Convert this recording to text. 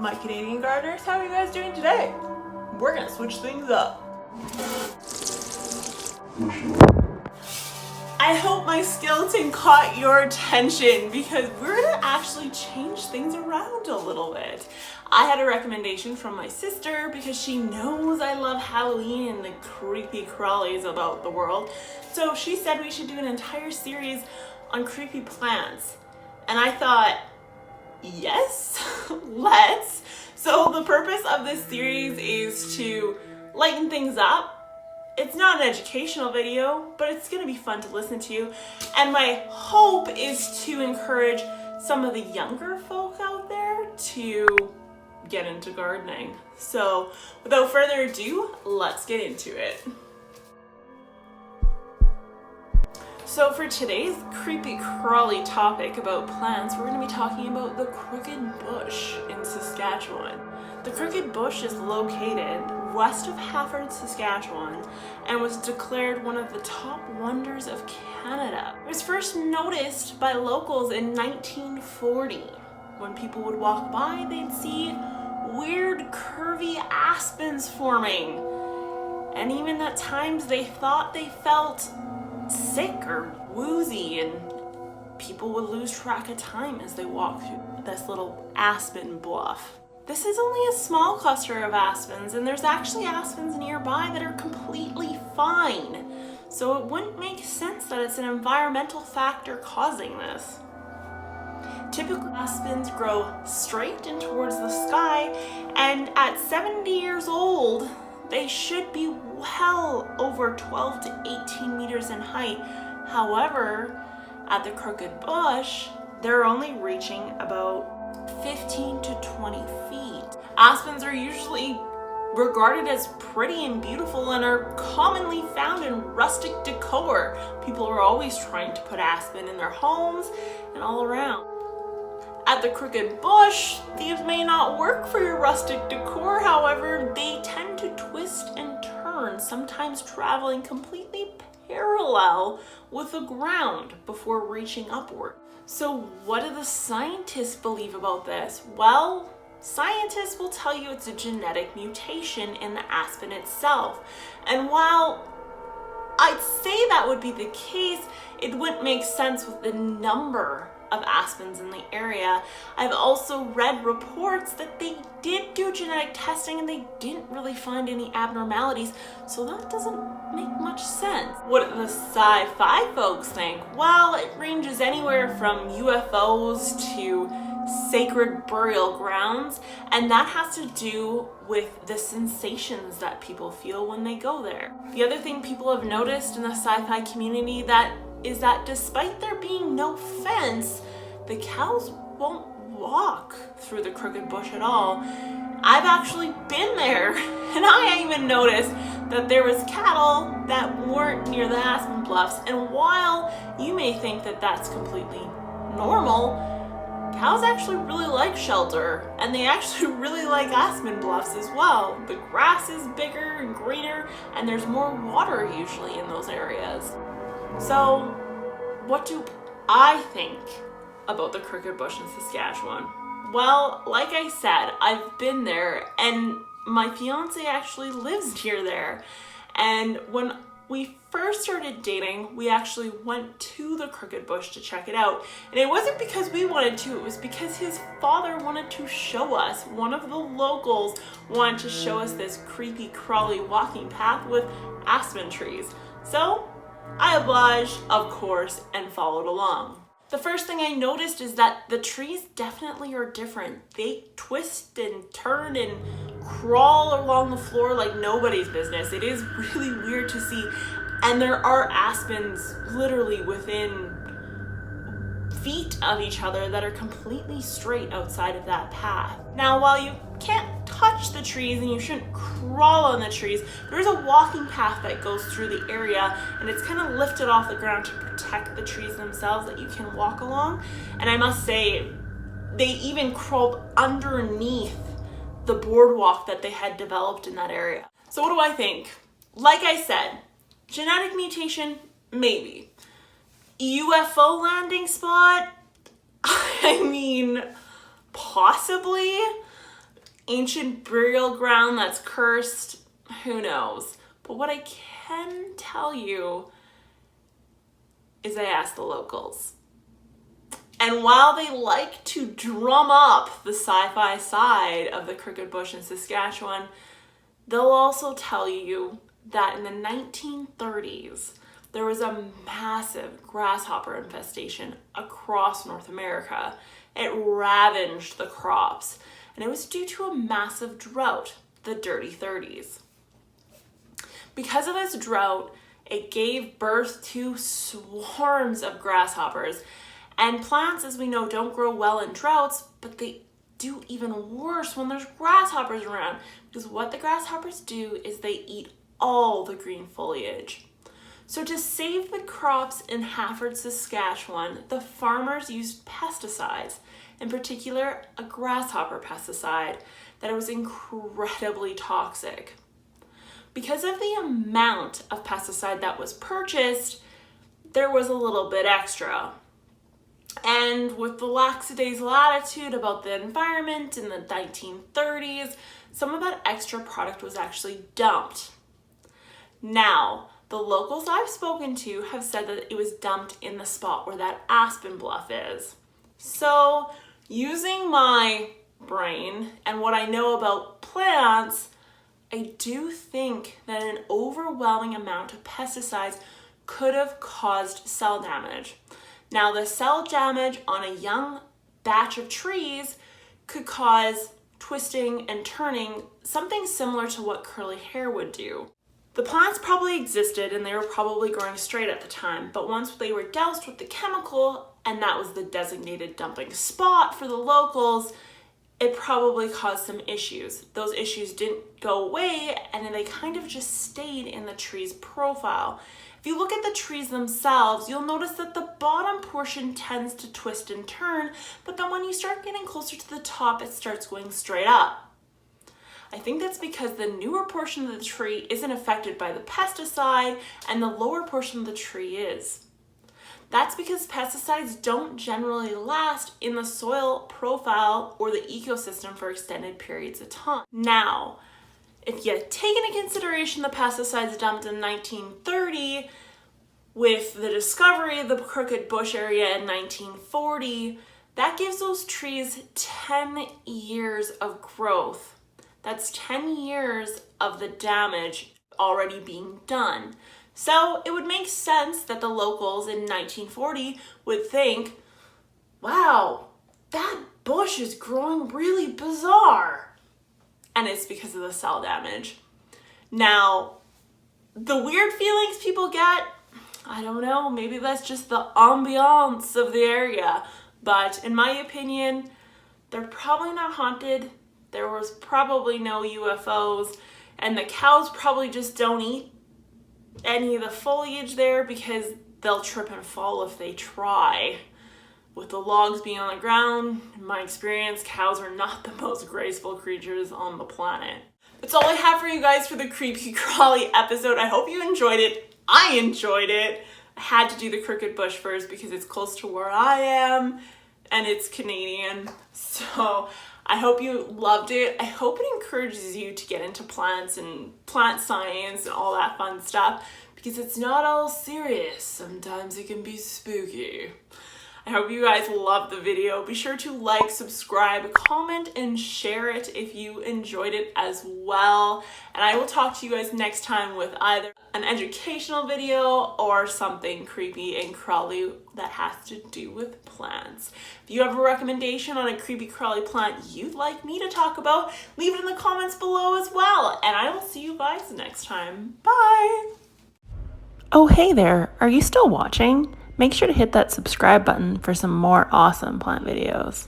my Canadian gardeners. How are you guys doing today? We're gonna switch things up. I hope my skeleton caught your attention because we're gonna actually change things around a little bit. I had a recommendation from my sister because she knows I love Halloween and the creepy crawlies about the world. So she said we should do an entire series on creepy plants. And I thought, yes, let's. So the purpose of this series is to lighten things up. It's not an educational video, but it's gonna be fun to listen to. And my hope is to encourage some of the younger folk out there to get into gardening. So without further ado, let's get into it. So for today's creepy crawly topic about plants, we're going to be talking about the crooked bush in Saskatchewan. The crooked bush is located west of Hafford, Saskatchewan, and was declared one of the top wonders of Canada. It was first noticed by locals in 1940. When people would walk by, they'd see weird curvy aspens forming. And even at times they thought they felt sick or woozy, and people would lose track of time as they walked through this little aspen bluff. This is only a small cluster of aspens, and there's actually aspens nearby that are completely fine. So it wouldn't make sense that it's an environmental factor causing this. Typical aspens grow straight and towards the sky, and at 70 years old, they should be well over 12 to 18 meters in height. However, at the crooked bush, they're only reaching about 15 to 20 feet. Aspens are usually regarded as pretty and beautiful and are commonly found in rustic decor. People are always trying to put aspen in their homes and all around. At the crooked bush, these may not work for your rustic decor. However, they tend to twist and turn, sometimes traveling completely parallel with the ground before reaching upward. So what do the scientists believe about this? Well, scientists will tell you it's a genetic mutation in the aspen itself. And while I'd say that would be the case, it wouldn't make sense with the number of aspens in the area. I've also read reports that they did do genetic testing and they didn't really find any abnormalities, so that doesn't make much sense. What do the sci-fi folks think? Well, it ranges anywhere from UFOs to sacred burial grounds, and that has to do with the sensations that people feel when they go there. The other thing people have noticed in the sci-fi community is that despite there being no fence, the cows won't walk through the crooked bush at all. I've actually been there, and I even noticed that there was cattle that weren't near the aspen bluffs. And while you may think that that's completely normal, cows actually really like shelter, and they actually really like aspen bluffs as well. The grass is bigger and greener, and there's more water usually in those areas. So what do I think about the crooked bush in Saskatchewan? Well, like I said, I've been there, and my fiance actually lives near there. And when we first started dating, we actually went to the crooked bush to check it out. And it wasn't because we wanted to, it was because his father wanted to show us. One of the locals wanted to show us this creepy crawly walking path with aspen trees. So I obliged, of course, and followed along. The first thing I noticed is that the trees definitely are different. They twist and turn and crawl along the floor like nobody's business. It is really weird to see. And there are aspens literally within feet of each other that are completely straight outside of that path. Now, while you can't touch the trees and you shouldn't crawl on the trees, there is a walking path that goes through the area, and it's kind of lifted off the ground to protect the trees themselves that you can walk along. And I must say, they even crawled underneath the boardwalk that they had developed in that area. So what do I think? Like I said, genetic mutation, maybe. UFO landing spot? I mean, possibly. ancient burial ground that's cursed, who knows? But what I can tell you is I asked the locals. And while they like to drum up the sci-fi side of the crooked bush in Saskatchewan, they'll also tell you that in the 1930s, there was a massive grasshopper infestation across North America. It ravaged the crops, and it was due to a massive drought, the Dirty 30s. Because of this drought, it gave birth to swarms of grasshoppers. And plants, as we know, don't grow well in droughts, but they do even worse when there's grasshoppers around. Because what the grasshoppers do is they eat all the green foliage. So to save the crops in Hafford, Saskatchewan, the farmers used pesticides, in particular a grasshopper pesticide that was incredibly toxic. Because of the amount of pesticide that was purchased, there was a little bit extra. And with the lackadaisical attitude about the environment in the 1930s, some of that extra product was actually dumped. Now, the locals I've spoken to have said that it was dumped in the spot where that aspen bluff is. So, using my brain and what I know about plants, I do think that an overwhelming amount of pesticides could have caused cell damage. Now, the cell damage on a young batch of trees could cause twisting and turning, something similar to what curly hair would do. The plants probably existed and they were probably growing straight at the time, but once they were doused with the chemical, and that was the designated dumping spot for the locals, it probably caused some issues. Those issues didn't go away, and then they kind of just stayed in the tree's profile. If you look at the trees themselves, you'll notice that the bottom portion tends to twist and turn, but then when you start getting closer to the top, it starts going straight up. I think that's because the newer portion of the tree isn't affected by the pesticide, and the lower portion of the tree is. That's because pesticides don't generally last in the soil profile or the ecosystem for extended periods of time. Now, if you take into consideration the pesticides dumped in 1930 with the discovery of the crooked bush area in 1940, that gives those trees 10 years of growth. That's 10 years of the damage already being done. So it would make sense that the locals in 1940 would think, wow, that bush is growing really bizarre. And it's because of the cell damage. Now, the weird feelings people get, I don't know, maybe that's just the ambiance of the area. But in my opinion, they're probably not haunted. There was probably no UFOs, and the cows probably just don't eat any of the foliage there because they'll trip and fall if they try. With the logs being on the ground, in my experience, cows are not the most graceful creatures on the planet. That's all I have for you guys for the Creepy Crawly episode. I hope you enjoyed it. I enjoyed it. I had to do the crooked bush first because it's close to where I am and it's Canadian. So I hope you loved it. I hope it encourages you to get into plants and plant science and all that fun stuff because it's not all serious. Sometimes it can be spooky. I hope you guys loved the video. Be sure to like, subscribe, comment, and share it if you enjoyed it as well. And I will talk to you guys next time with either an educational video or something creepy and crawly that has to do with plants. If you have a recommendation on a creepy crawly plant you'd like me to talk about, leave it in the comments below as well. And I will see you guys next time. Bye! Oh, hey there. Are you still watching? Make sure to hit that subscribe button for some more awesome plant videos.